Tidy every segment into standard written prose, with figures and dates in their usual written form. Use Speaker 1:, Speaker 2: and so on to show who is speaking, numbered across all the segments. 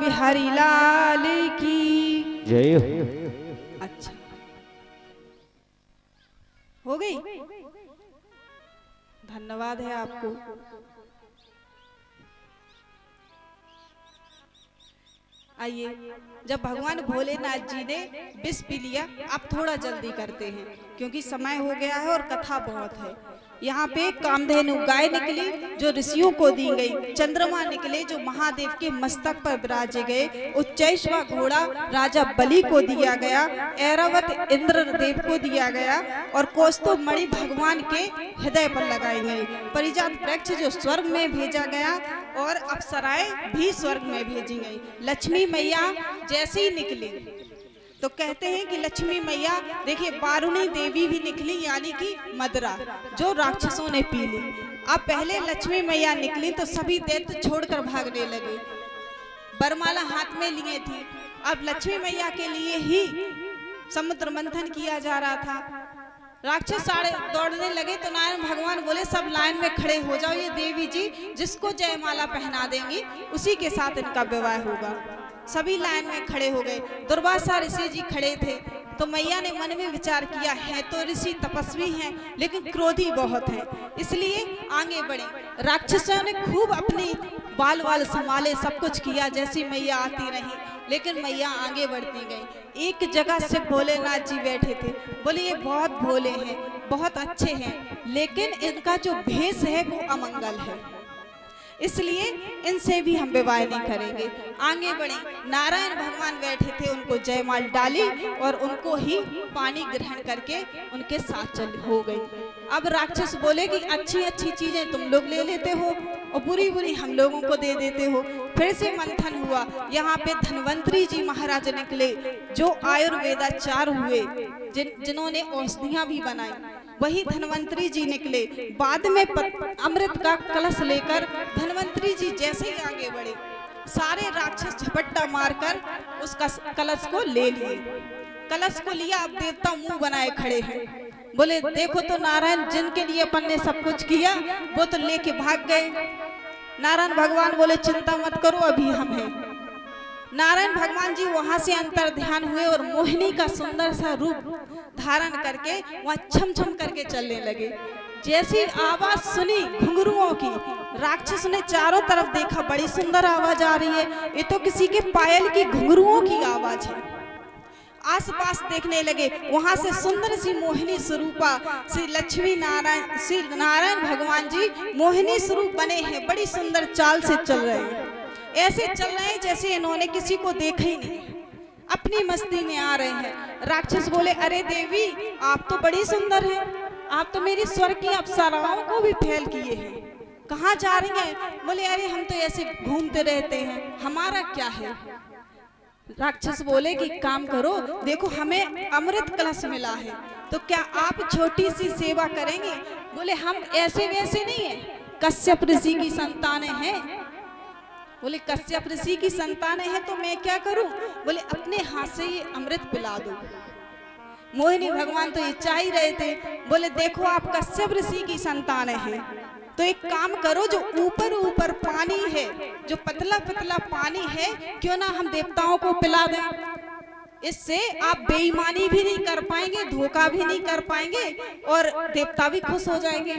Speaker 1: बिहारी लाल की
Speaker 2: जय हो।
Speaker 1: अच्छा हो गई, धन्यवाद है आपको। आइए, जब भगवान भोलेनाथ जी ने विष पी लिया, आप थोड़ा जल्दी करते हैं क्योंकि समय हो गया है और कथा बहुत है। यहाँ पे कामधेनु गाय निकली जो ऋषियों को दी गई, चंद्रमा निकले जो महादेव के मस्तक पर विराजे गए, उच्चैश्वा घोड़ा राजा बलि को दिया गया, ऐरावत इंद्रदेव को दिया गया और कौस्तुभ मणि भगवान के हृदय पर लगाई गई, परिजात वृक्ष जो स्वर्ग में भेजा गया और अप्सराएं भी स्वर्ग में भेजी गई। लक्ष्मी मैया जैसे ही निकली तो कहते हैं कि लक्ष्मी मैया देखिए वारुणी देवी भी निकली, यानी कि मदरा जो राक्षसों ने पी ली। अब पहले लक्ष्मी मैया निकली तो सभी दैत्य छोड़कर भागने लगे, बरमाला हाथ में लिए थी। अब लक्ष्मी मैया के लिए ही समुद्र मंथन किया जा रहा था। राक्षस सारे दौड़ने लगे तो नारायण भगवान बोले सब लाइन में खड़े हो जाओ, ये देवी जी जिसको जयमाला पहना देंगी उसी के साथ इनका विवाह होगा। सभी लाइन में खड़े हो गए। दुर्वासा ऋषि जी खड़े थे तो मैया ने मन में विचार किया, है तो ऋषि तपस्वी हैं लेकिन क्रोधी बहुत हैं, इसलिए आगे बढ़े। राक्षसों ने खूब अपनी बाल वाल संभाले, सब कुछ किया, जैसी मैया आती रही, लेकिन मैया आगे बढ़ती गई। एक जगह से भोलेनाथ जी बैठे थे, बोले ये बहुत भोले हैं, बहुत अच्छे हैं, लेकिन इनका जो भेष है वो अमंगल है, इसलिए इनसे भी हम विवाह नहीं करेंगे। आगे बढ़े, नारायण भगवान बैठे थे, उनको जयमाल डाली और उनको ही पानी ग्रहण करके उनके साथ चल हो गई। अब राक्षस बोले कि अच्छी अच्छी चीजें तुम लोग ले लेते हो और बुरी बुरी हम लोगों को दे देते हो। फिर से मंथन हुआ, यहाँ पे धन्वंतरी जी महाराज निकले जो आयुर्वेदाचार्य हुए, जिन्होंने औषधियां भी बनाई, वही धन्वंतरी जी निकले। बाद में अमृत का कलश लेकर धन्वंतरी जी जैसे ही आगे बढ़े, सारे राक्षस झपट्टा मारकर उसका कलश को ले लिए। कलश को लिया, अब देवता मुंह बनाए खड़े हैं, बोले देखो तो नारायण, जिनके लिए अपन ने सब कुछ किया वो तो लेके भाग गए। नारायण भगवान बोले चिंता मत करो, अभी हम हैं। नारायण भगवान जी वहां से अंतर ध्यान हुए और मोहिनी का सुंदर सा रूप धारण करके वहां छम छम करके चलने लगे। जैसी आवाज सुनी घुंघरुओं की, राक्षस ने चारों तरफ देखा, बड़ी सुंदर आवाज आ रही है, ये तो किसी के पायल की घुंघरुओं की आवाज है। आसपास देखने लगे, वहां से सुंदर सी मोहिनी स्वरूपा श्री लक्ष्मी नारायण, श्री नारायण भगवान जी मोहिनी स्वरूप बने हैं, बड़ी सुंदर चाल से चल रहे हैं। ऐसे चल रहे हैं जैसे इन्होंने किसी को देखा ही नहीं, अपनी मस्ती में आ रहे हैं। राक्षस बोले अरे देवी आप तो बड़ी सुंदर हैं, आप तो मेरी स्वर्ग की अप्सराओं को भी फेल किए हैं, कहाँ जा रही हैं? बोले अरे हम तो ऐसे घूमते रहते हैं, हमारा क्या है। राक्षस बोले कि काम करो, देखो हमें अमृत कलश मिला है, तो क्या आप छोटी सी सेवा करेंगे? बोले हम ऐसे वैसे नहीं है, कश्यप ऋषि की संतानें हैं। बोले कश्यप ऋषि की संतानें हैं तो मैं क्या करूं? बोले अपने हाथ से ये अमृत पिला दो। मोहिनी भगवान तो ये चाह ही रहे थे, बोले देखो आप कश्यप ऋषि की संतानें हैं तो एक काम करो, जो ऊपर ऊपर पानी है, जो पतला पतला पानी है, क्यों ना हम देवताओं को पिला दें। इससे आप बेईमानी भी नहीं कर पाएंगे, धोखा भी नहीं कर पाएंगे और देवता भी खुश हो जाएंगे।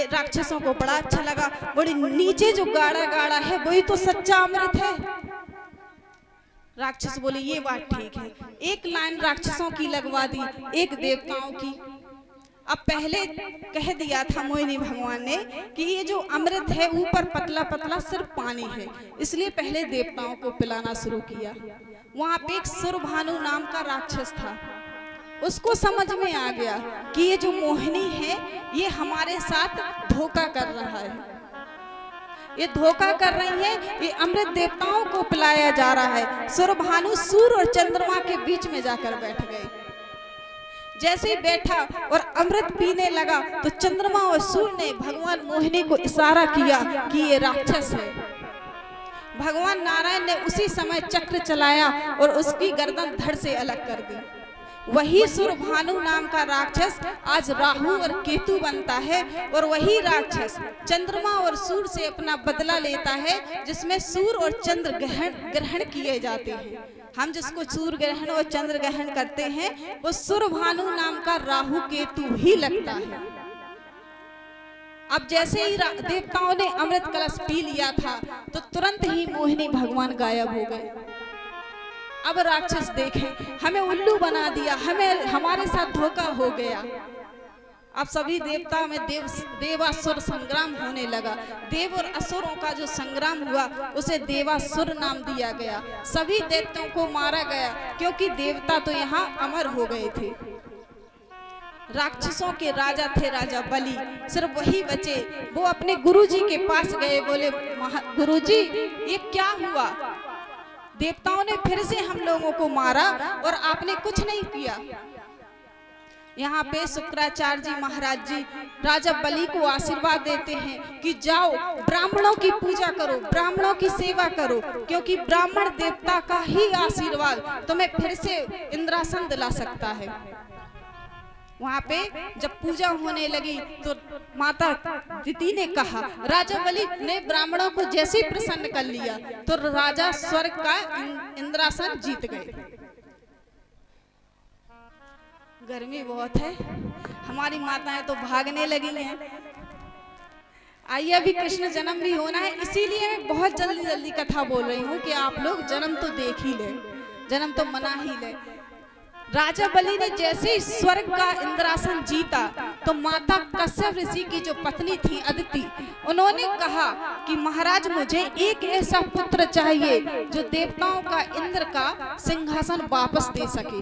Speaker 1: राक्षसों को बड़ा अच्छा लगा, बड़ी नीचे जो गाढ़ा गाढ़ा है वही तो सच्चा अमृत है। राक्षस बोले ये बात ठीक है। एक लाइन राक्षसों की लगवा दी, एक देवताओं की। अब पहले कह दिया था मोहिनी भगवान ने कि ये जो अमृत है ऊपर पतला पतला सिर्फ पानी है, इसलिए पहले देवताओं को पिलाना शुरू किया। वहां पे एक सुरभानु नाम का राक्षस था, उसको समझ में आ गया कि ये जो मोहिनी है ये हमारे साथ धोखा कर रहा है, ये धोखा कर रही है, ये अमृत देवताओं को पिलाया जा रहा है। सुरभानु सूर्य और चंद्रमा के बीच में जाकर बैठ गए। जैसे ही बैठा और अमृत पीने लगा तो चंद्रमा और सूर्य ने भगवान मोहिनी को इशारा किया कि ये राक्षस है। भगवान नारायण ने उसी समय चक्र चलाया और उसकी गर्दन धड़ से अलग कर दी। वही सुरभानु नाम का राक्षस आज राहु और केतु बनता है, और वही राक्षस चंद्रमा और सूर्य से अपना बदला लेता है, जिसमें सूर्य और चंद्र ग्रहण किए जाते हैं। हम जिसको सूर्य ग्रहण और चंद्र ग्रहण करते हैं वो सुरभानु नाम का राहु केतु ही लगता है। अब जैसे ही देवताओं ने अमृत कलश पी लिया था तो तुरंत ही मोहिनी भगवान गायब हो गए। अब राक्षस देखें, हमें उल्लू बना दिया, हमारे साथ धोखा हो गया। अब सभी देवताओं में देवासुर संग्राम होने लगा। देव और असुरों का जो संग्राम हुआ उसे देवासुर नाम दिया गया। सभी दैत्यों को मारा गया क्योंकि देवता तो यहाँ अमर हो गए थे। राक्षसों के राजा थे राजा बलि, सिर्फ वही बचे। वो अपने गुरुजी के पास गए, बोले गुरुजी ये क्या हुआ? देवताओं ने फिर से हम लोगों को मारा और आपने कुछ नहीं किया। यहाँ पे शुक्राचार्य जी महाराज जी राजा बलि को आशीर्वाद देते हैं कि जाओ ब्राह्मणों की पूजा करो, ब्राह्मणों की सेवा करो, क्योंकि ब्राह्मण देवता का ही आशीर्वाद तुम्हें फिर से इंद्रासन दिला सकता है। वहाँ पे जब पूजा होने लगी तो माता दिति ने कहा, राजा बलि ने ब्राह्मणों को जैसे ही प्रसन्न कर लिया तो राजा स्वर्ग का इंद्रासन जीत गए। गर्मी बहुत है, हमारी माताएं तो भागने लगी हैं। आइए अभी कृष्ण जन्म भी होना है, इसीलिए मैं बहुत जल्दी कथा बोल रही हूँ कि आप लोग जन्म तो देख ही ले, जन्म तो मना ही ले। राजा बलि ने जैसे ही स्वर्ग का इंद्रासन जीता तो माता कश्यप ऋषि की जो पत्नी थी अदिति, उन्होंने कहा कि महाराज मुझे एक ऐसा पुत्र चाहिए जो देवताओं का इंद्र का सिंहासन वापस दे सके,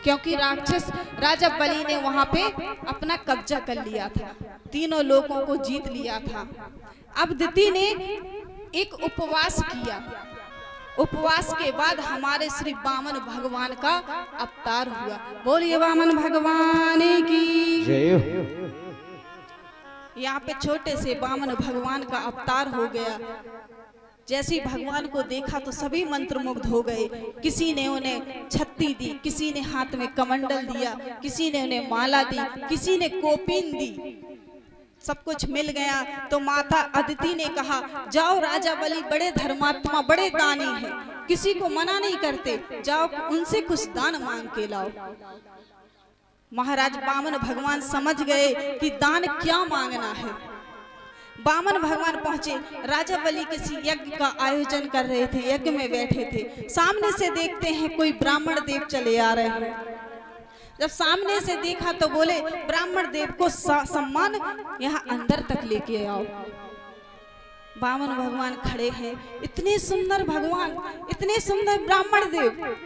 Speaker 1: क्योंकि राक्षस राजा बलि ने वहां पे अपना कब्जा कर लिया था, तीनों लोगों को जीत लिया था। अब दिति ने एक उपवास किया। उपवास के बाद हमारे श्री वामन भगवान का अवतार हुआ। बोलिए वामन भगवान की जय। यहाँ पे छोटे से वामन भगवान का अवतार हो गया। जैसे ही भगवान को देखा तो सभी मंत्रमुग्ध हो गए। किसी ने उन्हें छत्ती दी, किसी ने हाथ में कमंडल दिया, किसी ने उन्हें माला दी, किसी ने कोपीन दी, सब कुछ मिल गया। तो माता अदिति ने कहा, जाओ राजा बलि बड़े धर्मात्मा बड़े दानी हैं, किसी को मना नहीं करते, जाओ उनसे कुछ दान मांग के लाओ। महाराज वामन भगवान समझ गए कि दान क्या मांगना है। वामन भगवान पहुंचे। राजा बलि किसी यज्ञ का आयोजन कर रहे थे, यज्ञ में बैठे थे। सामने से देखते हैं कोई ब्राह्मण देव चले आ रहे हैं। जब सामने से देखा तो बोले, ब्राह्मण देव को सम्मान यहाँ अंदर तक लेके आओ। वामन भगवान खड़े हैं, इतने सुंदर भगवान, इतने सुंदर ब्राह्मण देव।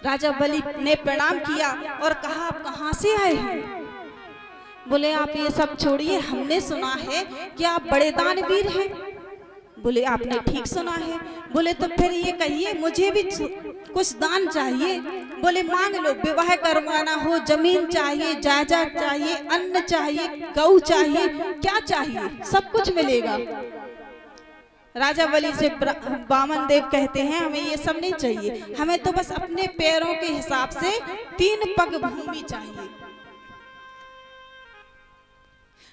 Speaker 1: राजा बलि ने प्रणाम किया और कहा, आप कहाँ से आए हैं? बोले, आप ये सब छोड़िए, हमने सुना है कि आप बड़े दानवीर हैं। बोले, आपने ठीक सुना है। बोले, तो फिर ये कहिए, मुझे भी कुछ दान चाहिए। बोले, मांग लो, विवाह करवाना हो, जमीन चाहिए, जायदाद चाहिए, अन्न चाहिए, गौ चाहिए, क्या चाहिए, सब कुछ मिलेगा। राजा बलि से वामन देव कहते हैं, हमें ये सब नहीं चाहिए, हमें तो बस अपने पैरों के हिसाब से 3 पग भूमि चाहिए।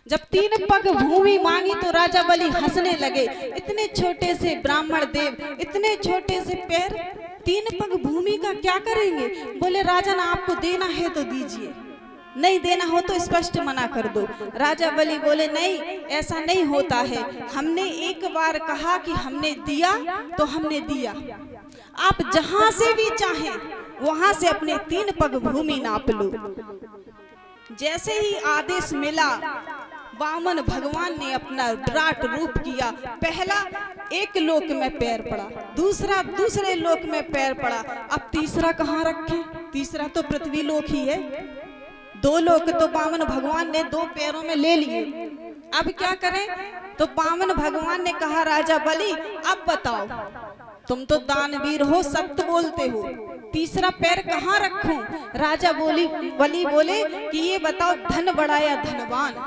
Speaker 1: जब 3 पग भूमि मांगी तो राजा बलि हंसने लगे। इतने छोटे से ब्राह्मण देव, इतने छोटे से पैर, 3 पग भूमि का क्या करेंगे? बोले, राजन आपको देना है तो दीजिए, नहीं देना हो तो स्पष्ट मना कर दो। राजा बलि बोले, नहीं, ऐसा नहीं होता है, हमने एक बार कहा कि हमने दिया तो हमने दिया, आप जहां से भी चाहें वहां से अपने 3 पग भूमि नाप लो। जैसे ही आदेश मिला, वामन भगवान ने अपना विराट रूप किया। पहला एक लोक में पैर पड़ा, दूसरा दूसरे लोक में पैर पड़ा, अब तीसरा कहाँ रखें? तीसरा तो पृथ्वी लोक ही है। 2 लोक तो वामन भगवान ने 2 पैरों में ले लिए, अब क्या करें? तो वामन भगवान ने कहा, राजा बलि अब बताओ, तुम तो दानवीर हो, सत्य बोलते हो, तीसरा पैर कहाँ रखूं? राजा बलि बोले कि ये बताओ, धन बड़ा या धनवान?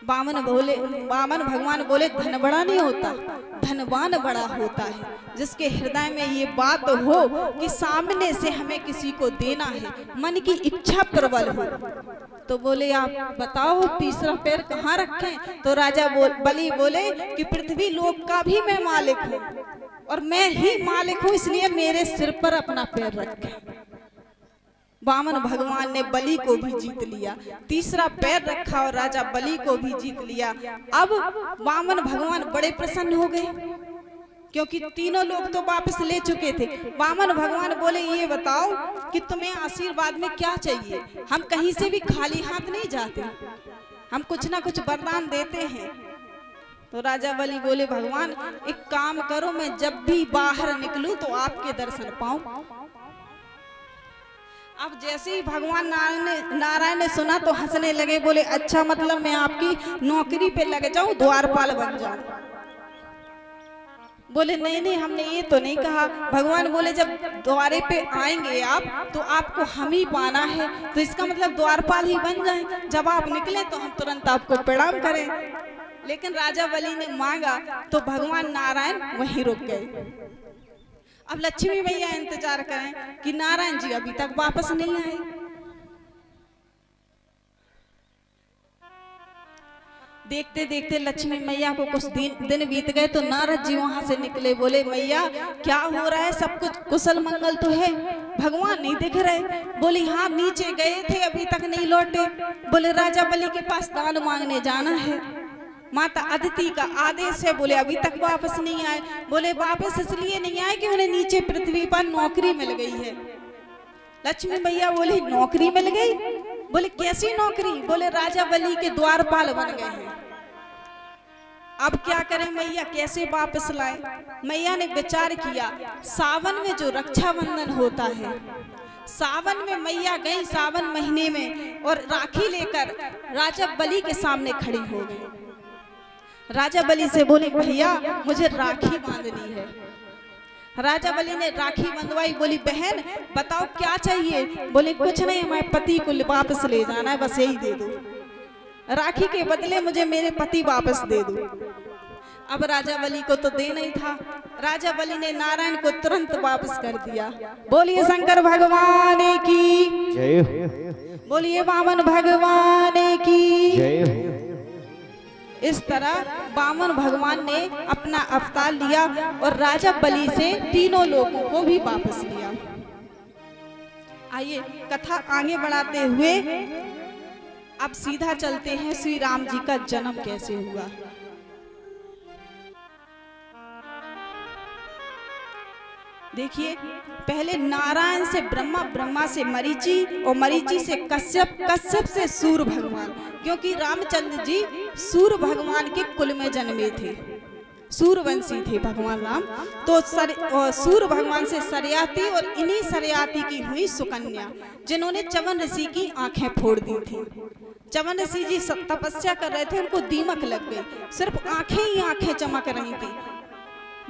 Speaker 1: वामन भगवान बोले धन बड़ा नहीं होता, धनवान बड़ा होता है। जिसके हृदय में ये बात हो कि सामने से हमें किसी को देना है, मन की इच्छा प्रबल हो। तो बोले आप बताओ तीसरा पैर कहाँ रखें? तो राजा बलि बोले कि पृथ्वी लोक का भी मैं मालिक हूँ और मैं ही मालिक हूँ, इसलिए मेरे सिर पर अपना पैर रखें। वामन भगवान ने बलि को भी जीत लिया, तीसरा पैर रखा और राजा बलि को भी जीत लिया। अब वामन भगवान बड़े प्रसन्न हो गए क्योंकि तीनों लोग तो वापस ले चुके थे। वामन भगवान बोले ये बताओ कि तुम्हें आशीर्वाद में क्या चाहिए? हम कहीं से भी खाली हाथ नहीं जाते, हम कुछ ना कुछ वरदान देते हैं। तो राजा बलि बोले भगवान एक काम करो, मैं जब भी बाहर निकलूं तो आपके दर्शन पाऊं। अब जैसे ही भगवान नारायण ने सुना तो हंसने लगे, बोले अच्छा मतलब मैं आपकी नौकरी पे लग जाऊं, द्वारपाल बन जाऊं? बोले नहीं नहीं, हमने ये तो नहीं कहा। भगवान बोले जब द्वारे पे आएंगे आप तो आपको हम ही पाना है, तो इसका मतलब द्वारपाल ही बन जाए। जब आप निकले तो हम तुरंत आपको प्रणाम करें। लेकिन राजा बलि ने मांगा तो भगवान नारायण वहीं रुक गए। अब लक्ष्मी मैया इंतजार करें कि नारायण जी अभी तक वापस नहीं आए। देखते देखते लक्ष्मी मैया को कुछ दिन बीत गए तो नारद जी वहां से निकले। बोले मैया क्या हो रहा है, सब कुछ कुशल मंगल तो है? भगवान नहीं दिख रहे। बोले हाँ नीचे गए थे अभी तक नहीं लौटे। बोले राजा बलि के पास दान मांगने जाना है, माता अदिति का आदेश है। बोले अभी तक वापस नहीं आए। बोले वापस इसलिए नहीं आए कि उन्हें नीचे पृथ्वी पर नौकरी मिल गई है। लक्ष्मी मैया बोली नौकरी मिल गई? बोले कैसी नौकरी? बोले राजा बलि के द्वारपाल बन गए हैं। अब क्या करें मैया, कैसे वापस लाए? मैया ने विचार किया, सावन में जो रक्षाबंधन होता है, सावन में मैया गई सावन महीने में और राखी लेकर राजा बलि के सामने खड़ी हो गई। राजा बलि से बोली भैया मुझे राखी बांधनी है। राजा बलि ने राखी बंधवाई। बोली बहन बताओ क्या चाहिए? बोले कुछ नहीं, मैं पति को वापस ले जाना है, बस यही दे दो, राखी के बदले मुझे मेरे पति वापस दे दो। अब राजा बलि को तो देना ही था। राजा बलि ने नारायण को तुरंत वापस कर दिया। बोलिए शंकर भगवान की जय, बोलिए वामन भगवान की जय। इस तरह वामन भगवान ने अपना अवतार लिया और राजा बलि से तीनों लोगों को भी वापस लिया। आइए कथा आगे बढ़ाते हुए अब सीधा चलते हैं श्री राम जी का जन्म कैसे हुआ। देखिए पहले नारायण से ब्रह्मा, ब्रह्मा से मरीचि और मरीचि से कश्यप, कश्यप से सूर्य भगवान, क्योंकि रामचंद्र जी सूर्य भगवान के कुल में जन्मे थे, सूर्यवंशी थे भगवान राम। तो सूर्य भगवान से सरयाती और इन्हीं सरयाती की हुई सुकन्या, जिन्होंने चवन ऋषि की आंखें फोड़ दी थी। चवन ऋषि जी तपस्या कर रहे थे, उनको दीमक लग गई, सिर्फ आंखें ही आंखें चमक रही थी।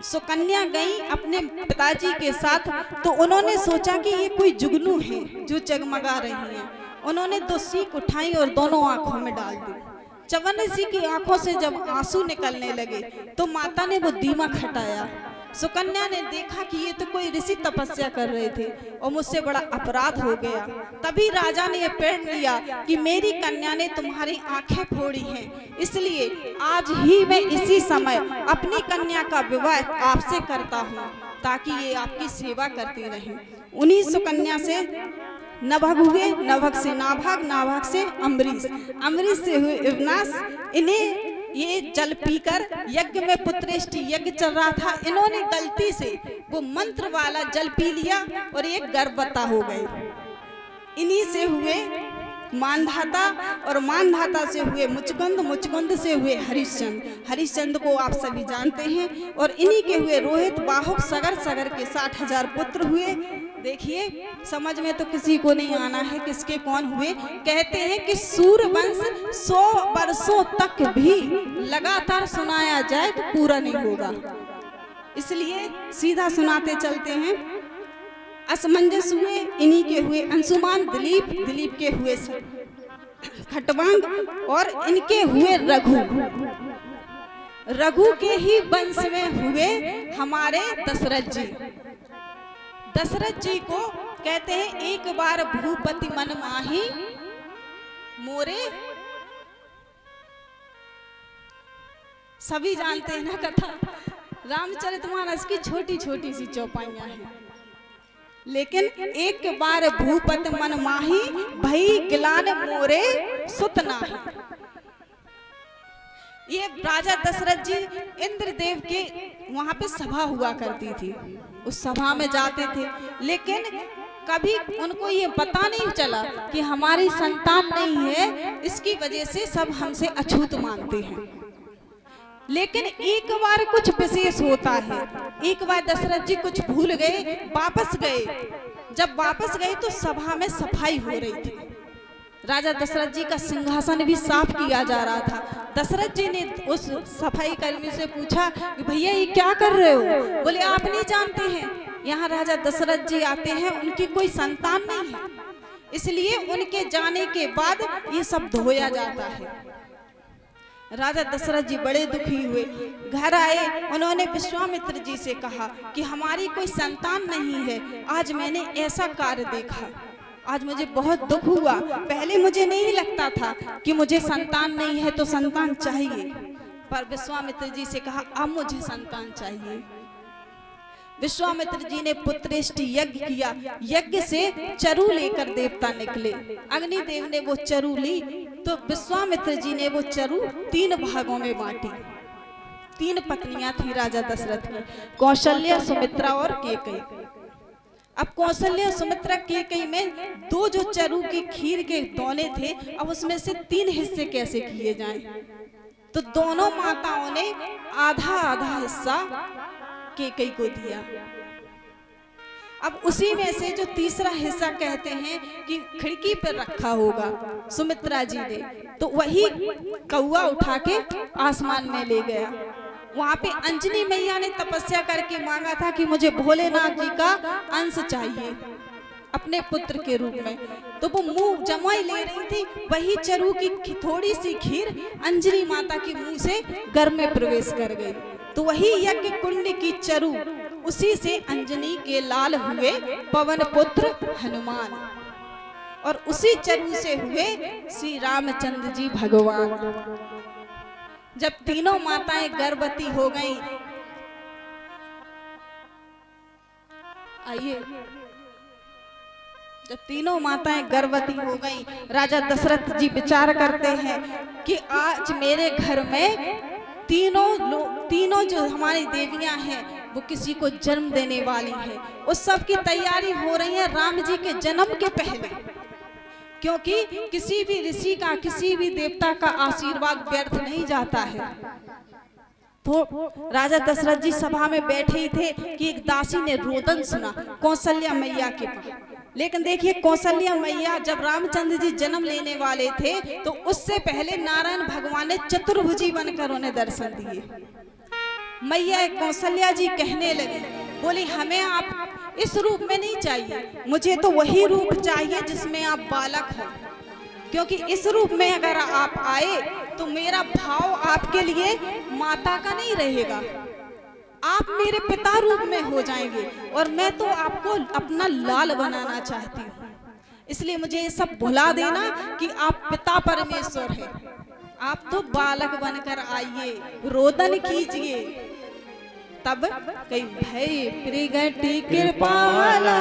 Speaker 1: सुकन्या गई अपने पिताजी के साथ, तो उन्होंने सोचा कि ये कोई जुगनू है जो जगमगा रही है। उन्होंने 2 सीख उठाई और दोनों आंखों में डाल दी। चवन ऋषि की आंखों से जब आंसू निकलने लगे तो माता ने वो दीमक हटाया। सुकन्या ने देखा कि ये तो कोई ऋषि तपस्या कर रहे थे और मुझसे बड़ा अपराध हो गया। तभी राजा ने ये प्रण लिया कि मेरी कन्या ने तुम्हारी आंखें फोड़ी हैं, इसलिए आज ही मैं इसी समय अपनी कन्या का विवाह आपसे करता हूँ, ताकि ये आपकी सेवा करती रहे। उन्हीं सुकन्या से नभग हुए, नभग से नाभाग, नाभाग से अम्बरीश, अम्बरीश से हुए विनाश। इन्हें ये जल पीकर यज्ञ में पुत्रेष्टि यज्ञ चल रहा था, इन्होंने गलती से वो मंत्र वाला जल पी लिया और ये गर्भवता हो गए। इन्हीं से हुए मानधाता और मानधाता से हुए मुचकुंद, मुचकुंद से हुए हरिश्चंद्र, हरिश्चंद्र को आप सभी जानते हैं। और इन्हीं के हुए रोहित, बाहुक, सगर, सगर के 60,000 पुत्र हुए। देखिए समझ में तो किसी को नहीं आना है किसके कौन हुए। कहते हैं कि सूर्यवंश 100 वर्षों तक भी लगातार सुनाया जाए तो पूरा नहीं होगा, इसलिए सीधा सुनाते चलते हैं। असमंजस हुए, इन्हीं के हुए अंशुमान, दिलीप, दिलीप के हुए खटवांग और इनके हुए रघु। रघु के ही वंश में हुए हमारे दशरथ जी। दशरथ जी को कहते हैं एक बार भूपति मन माही मोरे। सभी जानते हैं ना कथा, रामचरितमानस की छोटी छोटी सी चौपाइयां हैं, लेकिन एक बार भूपति मन माही भई गिलान मोरे सुत नाही। ये राजा दशरथ जी इंद्रदेव के वहां पे सभा हुआ करती थी, उस सभा में जाते थे, लेकिन कभी उनको ये पता नहीं चला कि हमारी संतान नहीं है, इसकी वजह से सब हमसे अछूत मानते हैं। लेकिन एक बार कुछ विशेष होता है, एक बार दशरथ जी कुछ भूल गए, वापस गए। जब वापस गए तो सभा में सफाई हो रही थी, राजा दशरथ जी का सिंहासन भी साफ किया जा रहा था। दशरथ जी ने उस सफाई कर्मी से पूछा कि भैया ये क्या कर रहे हो? बोले आप नहीं जानते हैं, यहाँ राजा दशरथ जी आते हैं, उनकी कोई संतान नहीं है, इसलिए उनके जाने के बाद ये सब धोया जाता है। राजा दशरथ जी बड़े दुखी हुए, घर आए, उन्होंने विश्वामित्र जी से कहा कि हमारी कोई संतान नहीं है, आज मैंने ऐसा कार्य देखा, आज मुझे बहुत दुख हुआ। पहले मुझे नहीं लगता था कि मुझे संतान नहीं है तो संतान चाहिए, पर विश्वामित्र जी से कहा अब मुझे संतान चाहिए। विश्वामित्र जी ने पुत्रेष्टि यज्ञ किया, यज्ञ से चरु लेकर देवता निकले, अग्निदेव ने वो चरु ली, तो विश्वामित्र जी ने वो चरु 3 भागों में बांटी। 3 पत्नियां थी राजा दशरथ की, कौशल्या, सुमित्रा और केकई। अब कौशल्या, सुमित्रा, केकई में 2 जो चरु की खीर के दोने थे, अब उसमें से 3 हिस्से कैसे किए जाएं? तो दोनों माताओं ने आधा आधा हिस्सा केकई को दिया। अब उसी में से जो तीसरा हिस्सा कहते हैं कि खिड़की पर रखा होगा सुमित्रा जी ने, तो वही कौआ उठा के आसमान में ले गया। वहां पे अंजनी मैया ने तपस्या करके मांगा था कि मुझे भोलेनाथ जी का अंश चाहिए अपने पुत्र के रूप में, तो वो मुंह जमाई ले रही थी, वही चरु की थोड़ी सी खीर अंजनी माता के मुंह से घर में प्रवेश कर गई। तो वही यज्ञ कुंड की चरु, उसी से अंजनी के लाल हुए पवन पुत्र हनुमान, और उसी चरु से हुए श्री रामचंद्र जी भगवान। जब तीनों माताएं गर्भवती हो गईं, आइए, जब तीनों माताएं गर्भवती हो गईं, राजा दशरथ जी विचार करते हैं कि आज मेरे घर में तीनों जो हमारी देवियां हैं वो किसी को जन्म देने वाली है। उस सब की तैयारी हो रही है राम जी के जन्म के पहले, क्योंकि किसी भी ऋषि का, किसी भी देवता का आशीर्वाद व्यर्थ नहीं जाता है। तो राजा दशरथ जी सभा में बैठे ही थे कि एक दासी ने रोदन सुना कौशल्या मैया के पास। लेकिन देखिए, कौशल्या मैया जब रामचंद्र जी जन्म लेने वाले थे तो उससे पहले नारायण भगवान ने चतुर्भुजी बनकर उन्हें दर्शन दिए। मैया कौशल्या जी कहने लगी, बोली हमें आप इस रूप में नहीं चाहिए, मुझे तो वही रूप चाहिए जिसमें आप बालक हो, क्योंकि इस रूप में अगर आप आए तो मेरा भाव आपके लिए माता का नहीं रहेगा, आप मेरे पिता रूप में हो जाएंगे, और मैं तो आपको अपना लाल बनाना चाहती हूँ। इसलिए मुझे ये सब भुला देना कि आप पिता परमेश्वर हैं, आप तो बालक बनकर आइए, रोदन कीजिए। तब कई भय प्रगति कृपाला